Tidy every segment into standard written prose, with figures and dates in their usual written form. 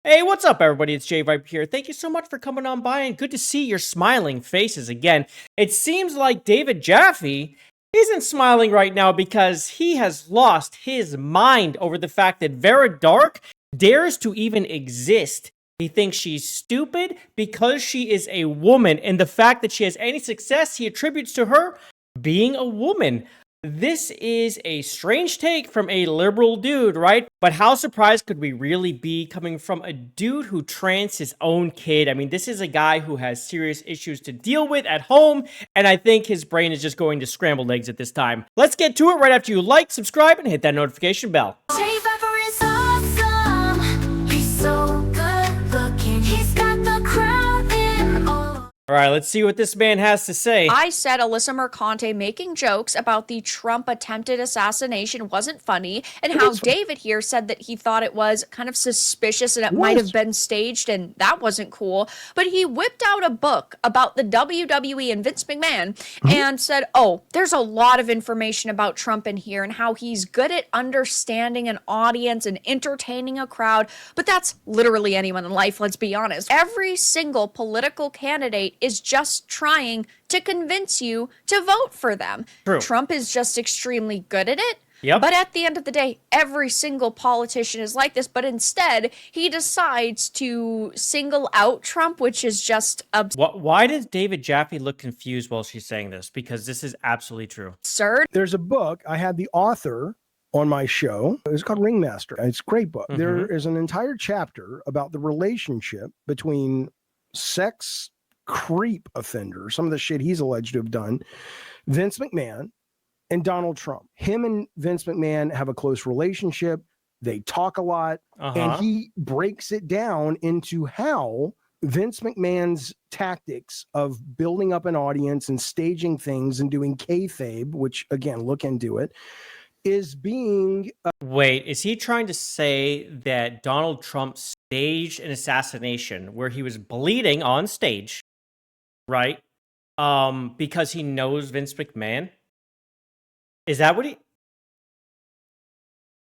Hey, what's up, everybody? It's JayViper here. Thank you so much for coming on by, and good to see your smiling faces again. It seems like David Jaffe isn't smiling right now because he has lost his mind over the fact that Vara Dark dares to even exist. He thinks she's stupid because she is a woman, and the fact that she has any success he attributes to her being a woman. This is a strange take from a liberal dude, right? But how surprised could we really be coming from a dude who trans his own kid? I mean, this is a guy who has serious issues to deal with at home, and I think his brain is just going to scrambled eggs at this time. Let's get to it right after you like, subscribe, and hit that notification bell. JayViper is awesome. He's so good looking. He's got the crowd in all. All right, let's see what this man has to say. I said Alyssa Mercante making jokes about the Trump attempted assassination wasn't funny, and how David here said that he thought it was kind of suspicious and it might have been staged, and that wasn't cool. But he whipped out a book about the WWE and Vince McMahon and said, oh, there's a lot of information about Trump in here and how he's good at understanding an audience and entertaining a crowd. But that's literally anyone in life, let's be honest. Every single political candidate is just trying to convince you to vote for them. True. Trump is just extremely good at it. Yep. But at the end of the day, every single politician is like this. But instead, he decides to single out Trump, which is just Why does David Jaffe look confused while she's saying this? Because this is absolutely true. absurd. There's a book. I had the author on my show. It's called Ringmaster. It's a great book. There is an entire chapter about the relationship between sex creep offenders, some of the shit he's alleged to have done, Vince McMahon and Donald Trump. Him and Vince McMahon have a close relationship. They talk a lot. And he breaks it down into how Vince McMahon's tactics of building up an audience and staging things and doing kayfabe, which again, look into it, is being Wait, is he trying to say that Donald Trump staged an assassination where he was bleeding on stage, right? Because he knows Vince McMahon? Is that what he...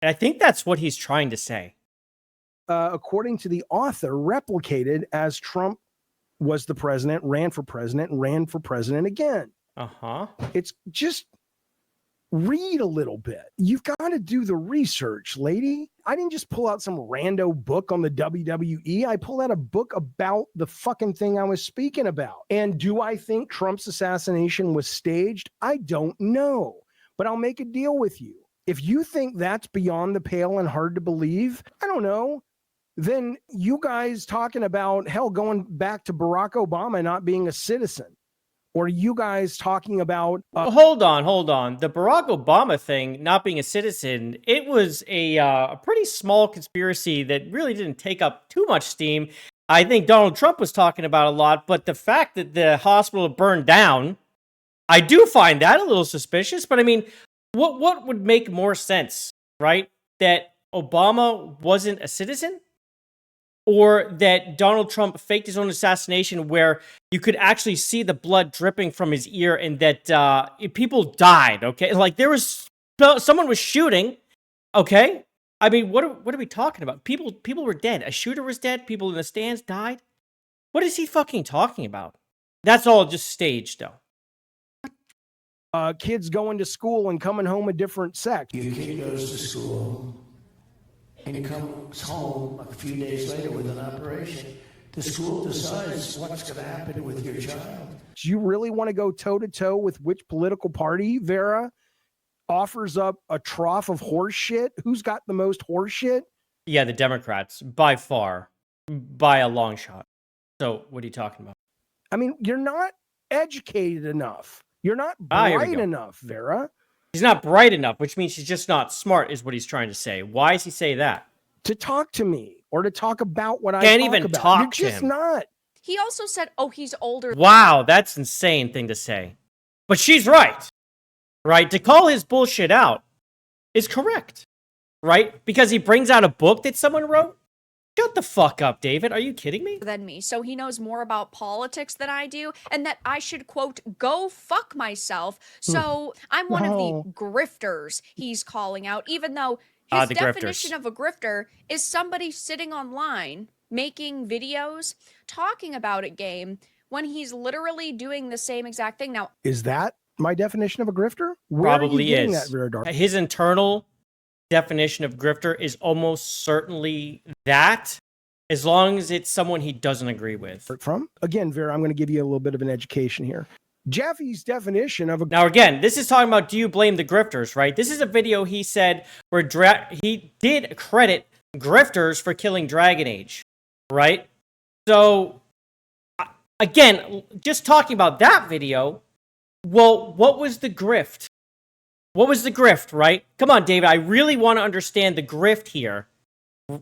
I think that's what he's trying to say. according to the author, replicated as Trump was the president, ran for president, and ran for president again. It's just read a little bit. You've got to do the research, lady. I didn't just pull out some rando book on the WWE. I pulled out a book about the fucking thing I was speaking about. And do I think Trump's assassination was staged? I don't know. But I'll make a deal with you. If you think that's beyond the pale and hard to believe, I don't know. Then you guys talking about, hell, going back to Barack Obama not being a citizen. Or you guys talking about... Hold on. The Barack Obama thing, not being a citizen, it was a pretty small conspiracy that really didn't take up too much steam. I think Donald Trump was talking about a lot, but the fact that the hospital burned down, I do find that a little suspicious. But I mean, what would make more sense, right? That Obama wasn't a citizen? Or that Donald Trump faked his own assassination where you could actually see the blood dripping from his ear and that people died, okay? Like, there was... someone was shooting, okay? I mean, what are we talking about? People were dead. A shooter was dead. People in the stands died. What is he fucking talking about? That's all just staged, though. Kids going to school and coming home a different sex. Your kid goes to school and comes home a few days later with an operation. The school decides what's going to happen with your child. Do you really want to go toe-to-toe with which political party, Vera, offers up a trough of horse shit? Who's got the most horse shit? Yeah, the Democrats, by far, by a long shot. So, what are you talking about? I mean, you're not educated enough. You're not Here we bright go. enough, Vera. He's not bright enough, which means he's just not smart, is what he's trying to say. Why does he say that? To talk to me or to talk about what I Can't talk even about. talk You're to just him. not. He also said, oh, he's older. Wow, that's an insane thing to say. But she's right. Right? To call his bullshit out is correct. Right? Because he brings out a book that someone wrote? Shut the fuck up, David. Are you kidding me? Than me, so he knows more about politics than I do, and that I should, quote, go fuck myself. So I'm one of the grifters he's calling out, even though His The definition grifters. of a grifter is somebody sitting online making videos talking about a game when he's literally doing the same exact thing. Now, Is that my definition of a grifter? Where Probably are you getting is. that, Vara Dark? His internal definition of grifter is almost certainly that, as long as it's someone he doesn't agree with. From? Again, Vera, I'm going to give you a little bit of an education here. Jaffe's definition of a Now, again, this is talking about, do you blame the grifters, right? This is a video he said where he did credit grifters for killing Dragon Age, right? So, again, just talking about that video, well, what was the grift? What was the grift, right? Come on, David, I really want to understand the grift here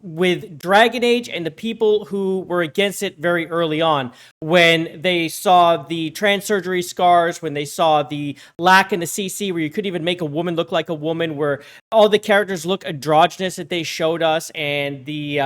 with Dragon Age and the people who were against it very early on, when they saw the trans surgery scars, when they saw the lack in the CC where you couldn't even make a woman look like a woman, where all the characters look androgynous that they showed us, and the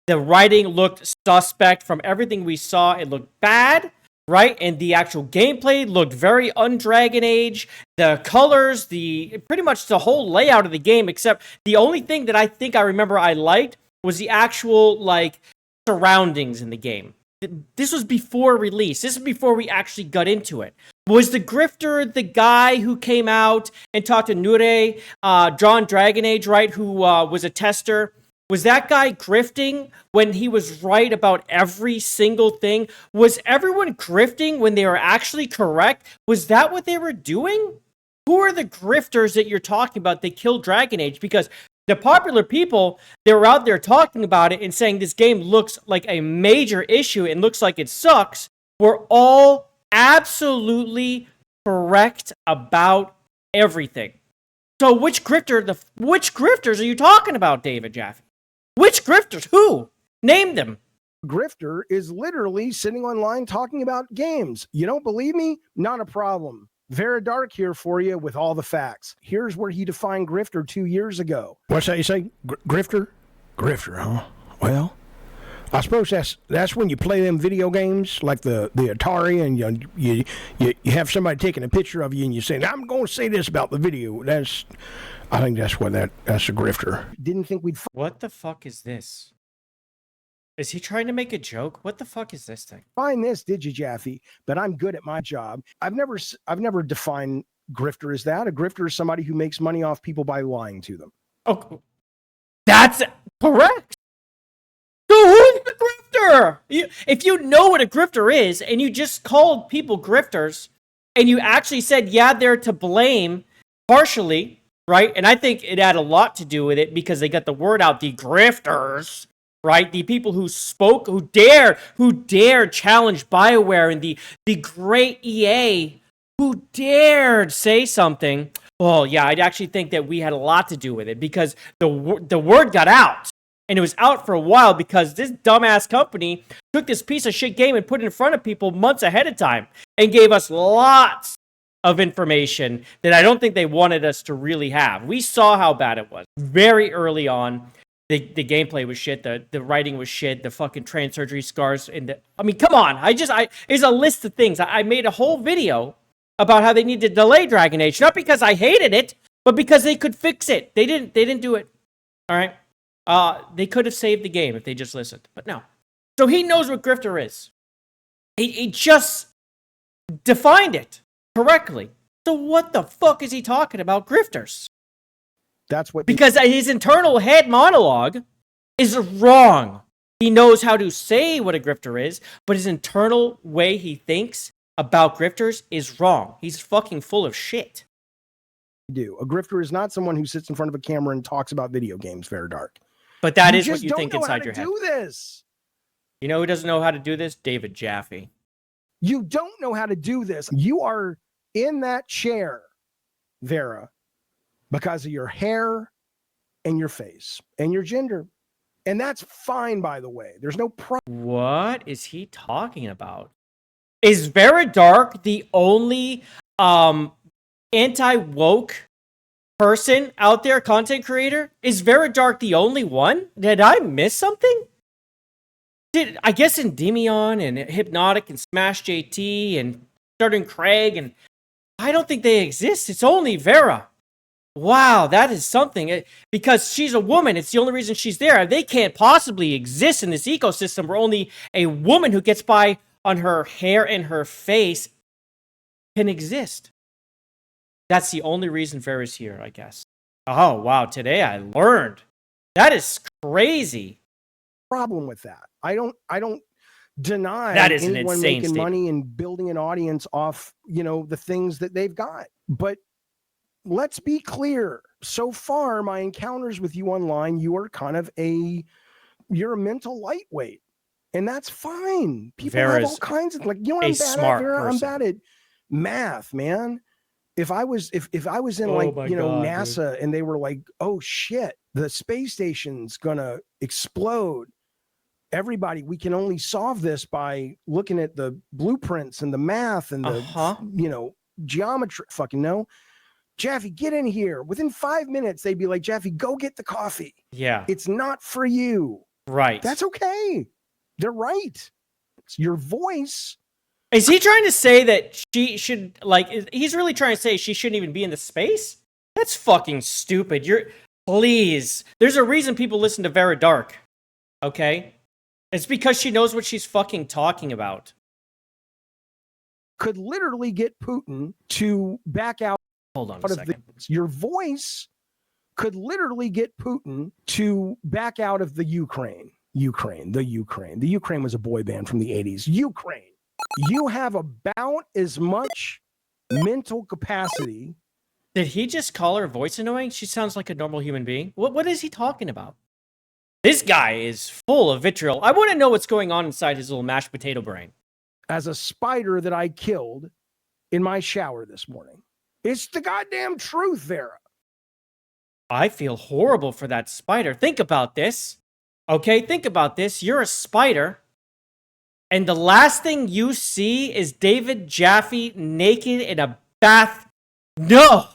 writing looked suspect from everything we saw. It looked bad, right? And the actual gameplay looked very un-Dragon Age. The colors, pretty much the whole layout of the game, except the only thing that I think I remember I liked was the actual, like, surroundings in the game. This was before release. This is before we actually got into it. Was the grifter the guy who came out and talked to Nure, John Dragon Age, right, who was a tester? Was that guy grifting when he was right about every single thing? Was everyone grifting when they were actually correct? Was that what they were doing? Who are the grifters that you're talking about that killed Dragon Age? Because the popular people that were out there talking about it and saying this game looks like a major issue and looks like it sucks were all absolutely correct about everything. So which grifters are you talking about, David Jaffe? Which grifters? Who? Name them. grifter is literally sitting online talking about games. You don't believe me? Not a problem. Vara Dark here for you with all the facts. Here's where he defined grifter 2 years ago. What's that you say? Grifter? Grifter, huh? Well, I suppose that's when you play them video games like the Atari, and you have somebody taking a picture of you and you say, "I'm going to say this about the video." I think that's a grifter. Didn't think we'd What the fuck is this? Is he trying to make a joke? What the fuck is this thing? find this, did you, Jaffe? But I'm good at my job. I've never defined grifter as that. A grifter is somebody who makes money off people by lying to them. Oh, that's correct. So who's the grifter? If you know what a grifter is, and you just called people grifters, and you actually said, yeah, they're to blame partially, right? And I think it had a lot to do with it because they got the word out, the grifters, right? The people who spoke, who dared challenge BioWare, and the great EA who dared say something. Well, yeah, I'd actually think that we had a lot to do with it because the word got out. And it was out for a while because this dumbass company took this piece of shit game and put it in front of people months ahead of time and gave us lots of information that I don't think they wanted us to really have. We saw how bad it was very early on. The gameplay was shit. The writing was shit. The fucking trans surgery scars. I mean, come on. It's a list of things. I made a whole video about how they need to delay Dragon Age, not because I hated it, but because they could fix it. They didn't do it. All right. They could have saved the game if they just listened, but no. So he knows what grifter is. He just defined it correctly. So what the fuck is he talking about grifters? That's what Because his internal head monologue is wrong. He knows how to say what a grifter is, but his internal way he thinks about grifters is wrong. He's fucking full of shit. do. A grifter is not someone who sits in front of a camera and talks about video games, Vara Dark. But that You is what just you don't think know how inside to your head. do this. You know who doesn't know how to do this? David Jaffe. You don't know how to do this. You are in that chair, Vara, because of your hair and your face and your gender. And that's fine, by the way. There's no problem. What is he talking about? Is Vara Dark the only anti-woke person out there, content creator? Is Vara Dark the only one? Did I miss something? I guess Endymion and Hypnotic and Smash JT and Starting Craig, and I don't think they exist. It's only Vara. Wow, that is something. Because she's a woman, it's the only reason she's there. They can't possibly exist in this ecosystem where only a woman who gets by on her hair and her face can exist. That's the only reason Vera's here, I guess. Oh, wow, today I learned. That is crazy. Problem with that. I don't deny That is an anyone insane making statement. money and building an audience off, the things that they've got. But let's be clear. So far, my encounters with you online, you are kind of you're a mental lightweight. And that's fine. People have all kinds of, like, I'm bad at, Vera, I'm bad at math, man. If I was in NASA, dude, and they were like, oh shit, the space station's gonna explode. Everybody, we can only solve this by looking at the blueprints and the math and the geometry. Fucking no. Jaffe, get in here. Within 5 minutes, they'd be like, Jaffe, go get the coffee. Yeah. It's not for you. Right. That's okay. They're right. It's your voice. Is he trying to say that she should, he's really trying to say she shouldn't even be in the space? That's fucking stupid. Please. There's a reason people listen to Vara Dark. Okay? It's because she knows what she's fucking talking about. Could literally get Putin to back out. Hold on a second. Your voice could literally get Putin to back out of the Ukraine. The Ukraine was a boy band from the 80s. Ukraine. You have about as much mental capacity. Did he just call her voice annoying? She sounds like a normal human being. What is he talking about? This guy is full of vitriol. I want to know what's going on inside his little mashed potato brain. As a spider that I killed in my shower this morning. It's the goddamn truth, Vera. I feel horrible for that spider. Think about this. Okay, think about this. You're a spider, and the last thing you see is David Jaffe naked in a bath. No!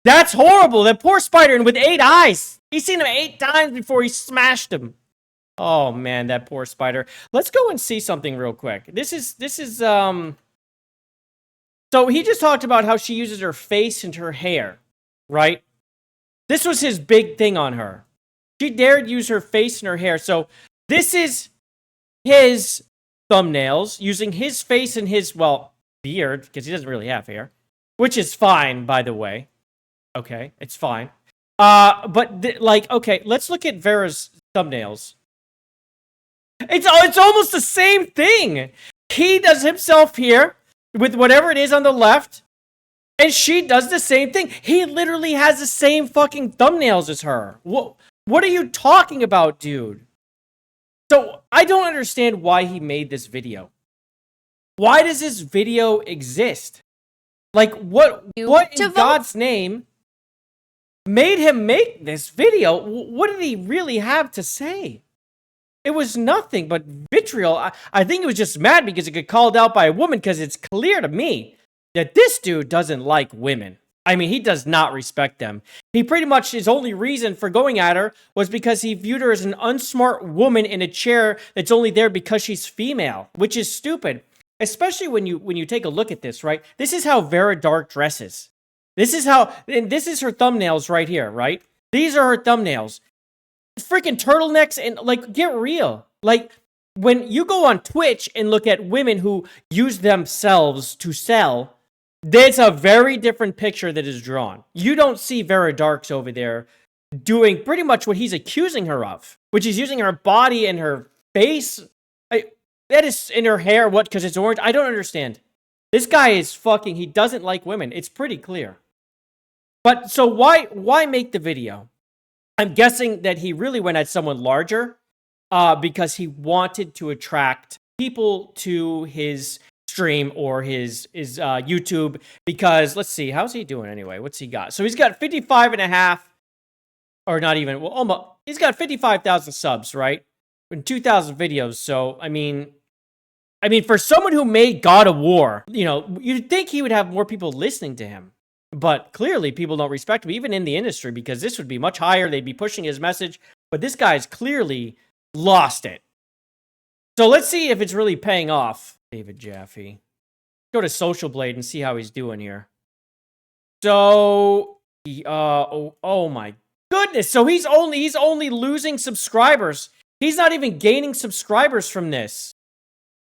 That's horrible. That poor spider, and with 8 eyes. He's seen him 8 times before he smashed him. Oh, man, that poor spider. Let's go and see something real quick. This is, So he just talked about how she uses her face and her hair, right? This was his big thing on her. She dared use her face and her hair. So this is his thumbnails using his face and his, beard, because he doesn't really have hair, which is fine, by the way. Okay, it's fine. Okay, let's look at Vera's thumbnails. It's almost the same thing. He does himself here with whatever it is on the left, and she does the same thing. He literally has the same fucking thumbnails as her. What are you talking about, dude? So, I don't understand why he made this video. Why does this video exist? Like, what in God's name made him make this video? What did he really have to say? It was nothing but vitriol. I think he was just mad because he got called out by a woman, because it's clear to me that this dude doesn't like women. I mean, he does not respect them. He pretty much, his only reason for going at her was because he viewed her as an unsmart woman in a chair that's only there because she's female, which is stupid. Especially when you take a look at this, right? This is how Vara Dark dresses. This is her thumbnails right here, right? These are her thumbnails. Freaking turtlenecks and, get real. Like, when you go on Twitch and look at women who use themselves to sell, there's a very different picture that is drawn. You don't see Vara Darks over there doing pretty much what he's accusing her of, which is using her body and her face. That is in her hair. What? Because it's orange? I don't understand. This guy is fucking, he doesn't like women. It's pretty clear. But so why make the video? I'm guessing that he really went at someone larger because he wanted to attract people to his stream or his YouTube, because let's see, how's he doing anyway? What's he got? So he's got 55.5, or not even, almost, he's got 55,000 subs, right? In 2,000 videos. So, I mean, for someone who made God of War, you'd think he would have more people listening to him. But clearly, people don't respect him, even in the industry, because this would be much higher. They'd be pushing his message. But this guy's clearly lost it. So let's see if it's really paying off. David Jaffe. Go to Social Blade and see how he's doing here. So Oh my goodness. So he's only losing subscribers. He's not even gaining subscribers from this.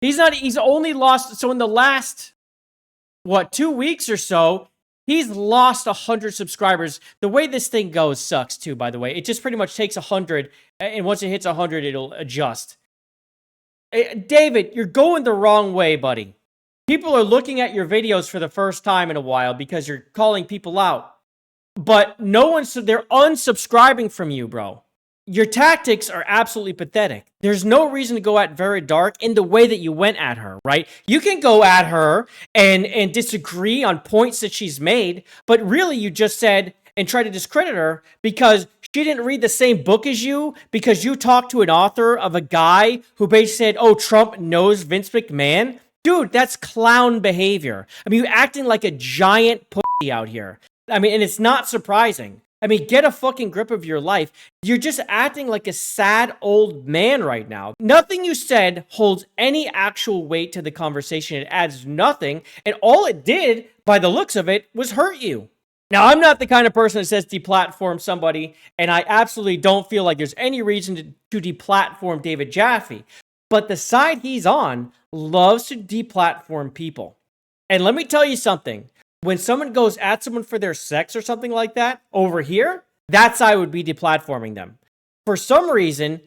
He's only lost. So in the last, 2 weeks or so, he's lost 100 subscribers. The way this thing goes sucks too, by the way. It just pretty much takes 100, and once it hits 100, it'll adjust. David, you're going the wrong way, buddy. People are looking at your videos for the first time in a while because you're calling people out. But they're unsubscribing from you, bro. Your tactics are absolutely pathetic. There's no reason to go at Vara Dark in the way that you went at her, right? You can go at her and disagree on points that she's made, but really you just said and try to discredit her because she didn't read the same book as you, because you talked to an author of a guy who basically said, oh, Trump knows Vince McMahon. Dude, that's clown behavior. I mean, you're acting like a giant pussy out here. I mean, and it's not surprising. I mean, get a fucking grip of your life. You're just acting like a sad old man right now. Nothing you said holds any actual weight to the conversation. It adds nothing. And all it did, by the looks of it, was hurt you. Now, I'm not the kind of person that says deplatform somebody, and I absolutely don't feel like there's any reason to deplatform David Jaffe. But the side he's on loves to deplatform people. And let me tell you something. When someone goes at someone for their sex or something like that, over here, that side would be deplatforming them. For some reason,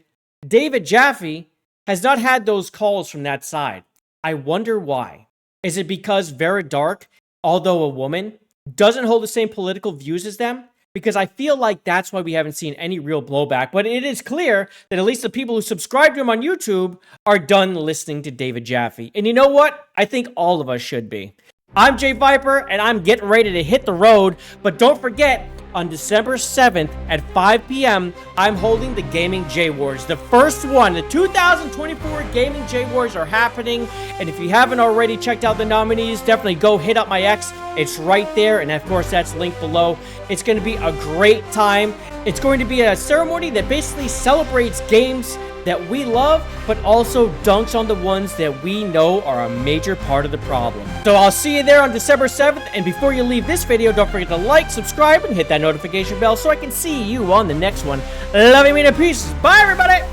David Jaffe has not had those calls from that side. I wonder why. Is it because Vara Dark, although a woman, doesn't hold the same political views as them? Because I feel like that's why we haven't seen any real blowback. But it is clear that at least the people who subscribe to him on YouTube are done listening to David Jaffe. And you know what? I think all of us should be. I'm JayViper, and I'm getting ready to hit the road. But don't forget, on December 7th at 5 p.m., I'm holding the Gaming J-Wars. The first one, the 2024 Gaming J-Wars are happening. And if you haven't already checked out the nominees, definitely go hit up my X. It's right there, and of course, that's linked below. It's going to be a great time. It's going to be a ceremony that basically celebrates games that we love, but also dunks on the ones that we know are a major part of the problem. So I'll see you there on December 7th, and before you leave this video, don't forget to like, subscribe, and hit that notification bell so I can see you on the next one. Love you, mean, and peace. Bye, everybody!